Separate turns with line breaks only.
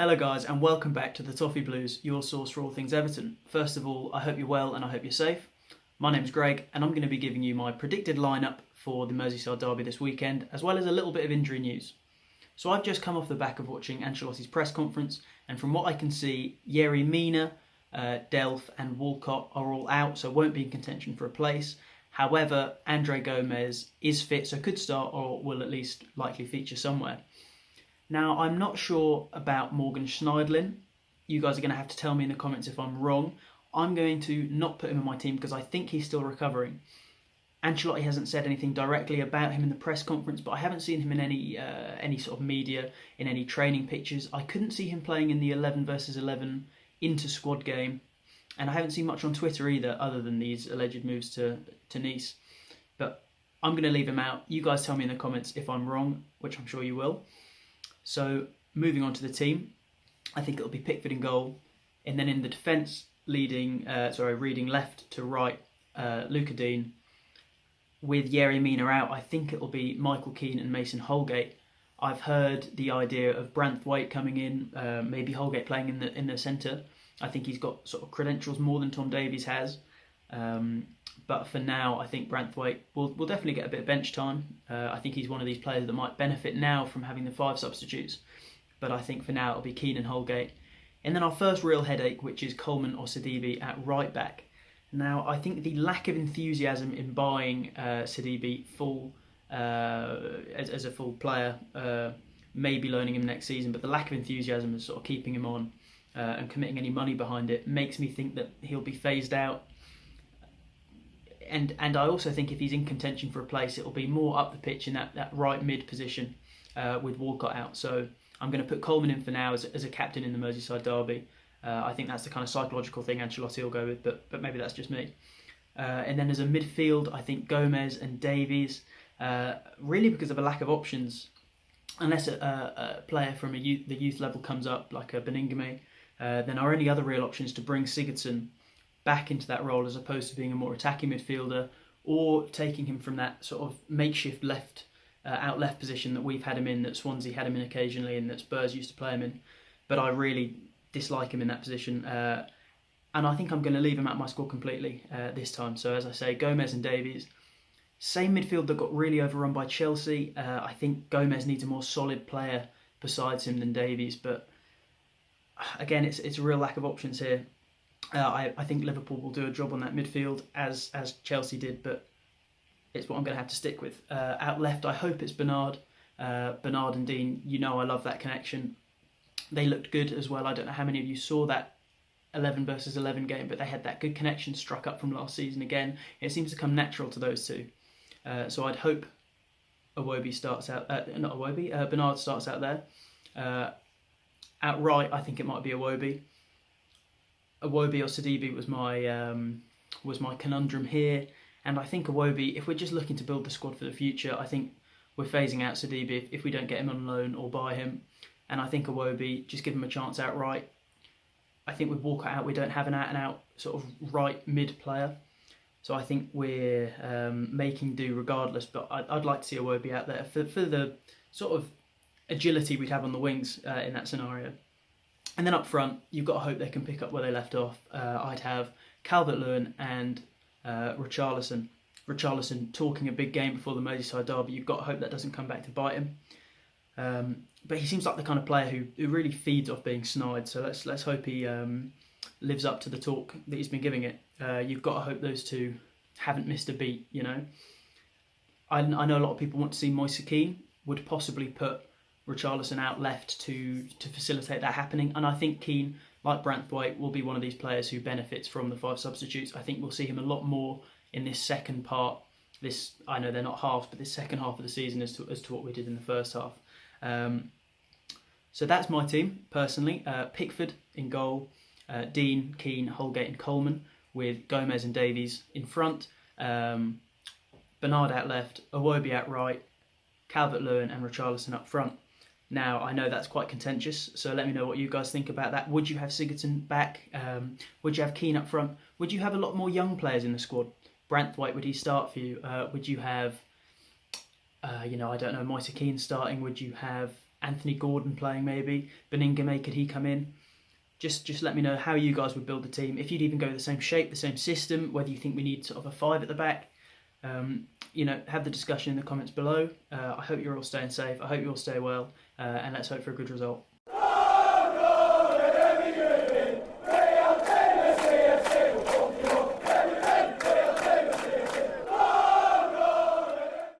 Hello guys and welcome back to the Toffee Blues, your source for all things Everton. First of all, I hope you're well and I hope you're safe. My name's Greg and I'm going to be giving you my predicted lineup for the Merseyside derby this weekend, as well as a little bit of injury news. So I've just come off the back of watching Ancelotti's press conference, and from what I can see, Yerry Mina, Delph and Walcott are all out, so won't be in contention for a place. However, Andre Gomez is fit, so could start or will at least likely feature somewhere. Now, I'm not sure about Morgan Schneidlin. You guys are going to have to tell me in the comments if I'm wrong. I'm going to not put him in my team because I think he's still recovering. Ancelotti hasn't said anything directly about him in the press conference, but I haven't seen him in any sort of media, in any training pictures. I couldn't see him playing in the 11 versus 11 inter-squad game, and I haven't seen much on Twitter either, other than these alleged moves to Nice. But I'm going to leave him out. You guys tell me in the comments if I'm wrong, which I'm sure you will. So, moving on to the team, I think it'll be Pickford in goal, and then in the defence, reading left to right, Luca Dean. With Yerry Mina out, I think it'll be Michael Keane and Mason Holgate. I've heard the idea of Branthwaite coming in, maybe Holgate playing in the centre. I think he's got sort of credentials more than Tom Davies has. But for now, I think Branthwaite will definitely get a bit of bench time. I think he's one of these players that might benefit now from having the 5 substitutes. But I think for now it'll be Keane and Holgate. And then our first real headache, which is Coleman or Sidibe at right back. Now, I think the lack of enthusiasm in buying Sidibe as a full player, maybe loaning him next season, but the lack of enthusiasm is sort of keeping him on and committing any money behind it makes me think that he'll be phased out. And I also think if he's in contention for a place, it'll be more up the pitch in that right mid position with Walcott out. So I'm going to put Coleman in for now as a captain in the Merseyside derby. I think that's the kind of psychological thing Ancelotti will go with, but maybe that's just me. And then as a midfield, I think Gomez and Davies, really because of a lack of options, unless a player from the youth level comes up, like a Beningame, then our only other real option is to bring Sigurdsson back into that role as opposed to being a more attacking midfielder, or taking him from that sort of makeshift out left position that we've had him in, that Swansea had him in occasionally and that Spurs used to play him in. But I really dislike him in that position, and I think I'm going to leave him out of my squad completely this time. So as I say, Gomez and Davies. Same midfield that got really overrun by Chelsea. I think Gomez needs a more solid player besides him than Davies, but again, it's a real lack of options here. I think Liverpool will do a job on that midfield as Chelsea did, but it's what I'm going to have to stick with. Out left, I hope it's Bernard and Dean. You know I love that connection. They looked good as well. I don't know how many of you saw that 11 versus 11 game, but they had that good connection struck up from last season again. It seems to come natural to those two. So I'd hope Bernard starts out there. Out right, I think it might be Iwobi. Iwobi or Sidibe was my conundrum here, and I think Iwobi, if we're just looking to build the squad for the future, I think we're phasing out Sidibe if we don't get him on loan or buy him, and I think Iwobi, just give him a chance outright. I think with Walcott out, we don't have an out-and-out sort of right mid player, so I think we're making do regardless. But I'd like to see Iwobi out there for the sort of agility we'd have on the wings in that scenario. And then up front, you've got to hope they can pick up where they left off. I'd have Calvert-Lewin and Richarlison. Richarlison talking a big game before the Merseyside derby. You've got to hope that doesn't come back to bite him. But he seems like the kind of player who really feeds off being snide. So let's hope he lives up to the talk that he's been giving it. You've got to hope those two haven't missed a beat. You know, I know a lot of people want to see Moise Kean. Would possibly put Richarlison out left to facilitate that happening, and I think Keane, like Branthwaite, will be one of these players who benefits from the 5 substitutes. I think we'll see him a lot more in this second part. I know they're not halves, but this second half of the season as to what we did in the first half. So that's my team personally. Pickford in goal, Dean, Keane, Holgate, and Coleman, with Gomez and Davies in front. Bernard out left, Iwobi out right, Calvert-Lewin and Richarlison up front. Now, I know that's quite contentious, so let me know what you guys think about that. Would you have Sigurdsson back? Would you have Keane up front? Would you have a lot more young players in the squad? Branthwaite, would he start for you? Would you have, I don't know, Moise Kean starting? Would you have Anthony Gordon playing maybe. Beningame, could he come in? Just let me know how you guys would build the team. If you'd even go with the same shape, the same system, whether you think we need sort of a 5 at the back. Have the discussion in the comments below. I hope you're all staying safe. I hope you all stay well. And let's hope for a good result.